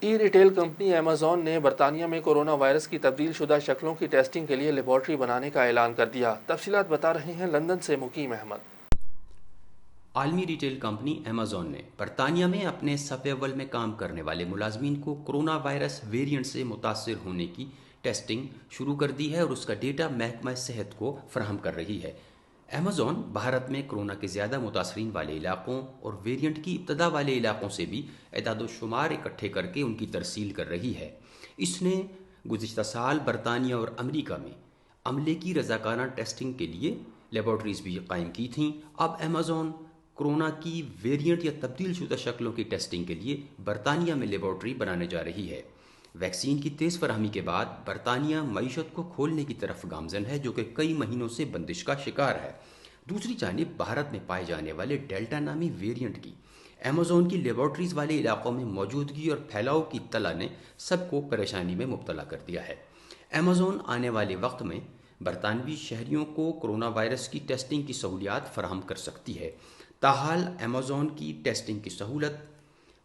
ای retail company Amazon نے برطانیہ میں کورونا وائرس کی تبدیل شدہ شکلوں کی ٹیسٹنگ کے لیے لیبارٹری بنانے کا اعلان کر دیا۔ تفصیلات بتا رہے ہیں لندن سے مقیم احمد۔ عالمی ریٹیل کمپنی ایمیزون نے برطانیہ میں اپنے صف اول میں کام کرنے والے ملازمین کو کورونا وائرس ویرینٹ سے متاثر ہونے کی ٹیسٹنگ شروع کر دی ہے اور اس کا ڈیٹا محکمہ صحت کو فراہم کر رہی ہے۔ ایمیزون بھارت میں کورونا کے زیادہ متاثرین والے علاقوں اور ویرینٹ کی ابتدا والے علاقوں سے بھی اعداد و شمار اکٹھے کر کے ان کی ترسیل کر رہی ہے۔ اس نے گزشتہ سال برطانیہ اور امریکہ میں عملے کی رضاکارانہ ٹیسٹنگ کے لیے لیبارٹریز بھی قائم کی تھیں۔ اب ایمیزون کورونا کی ویرینٹ یا تبدیل شدہ شکلوں کی ٹیسٹنگ کے لیے برطانیہ میں لیبارٹری بنانے جا رہی ہے۔ ویکسین کی تیز فراہمی کے بعد برطانیہ معیشت کو کھولنے کی طرف گامزن ہے، جو کہ کئی مہینوں سے بندش کا شکار ہے۔ دوسری جانب بھارت میں پائے جانے والے ڈیلٹا نامی ویرینٹ کی ایمیزون کی لیبارٹریز والے علاقوں میں موجودگی اور پھیلاؤ کی اطلاع نے سب کو پریشانی میں مبتلا کر دیا ہے۔ ایمیزون آنے والے وقت میں برطانوی شہریوں کو کورونا وائرس کی ٹیسٹنگ کی سہولیات فراہم کر سکتی ہے۔ تاحال ایمیزون کی ٹیسٹنگ کی سہولت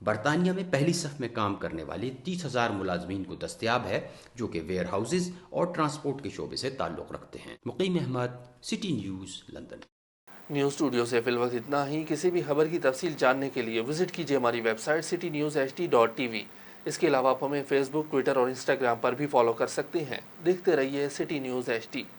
برطانیہ میں پہلی صف میں کام کرنے والے 30,000 ملازمین کو دستیاب ہے، جو کہ ویئر ہاؤسز اور ٹرانسپورٹ کے شعبے سے تعلق رکھتے ہیں۔ Muqeem Ahmed, city news, London. News studio سے فی الوقت اتنا ہی۔ کسی بھی خبر کی تفصیل جاننے کے لیے وزٹ کیجیے ہماری ویب سائٹ citynews.ht.tv۔ اس کے علاوہ آپ ہمیں فیس بک، ٹویٹر اور انسٹاگرام پر بھی فالو کر سکتے ہیں۔ دیکھتے رہیے سٹی نیوز ایچ ڈی۔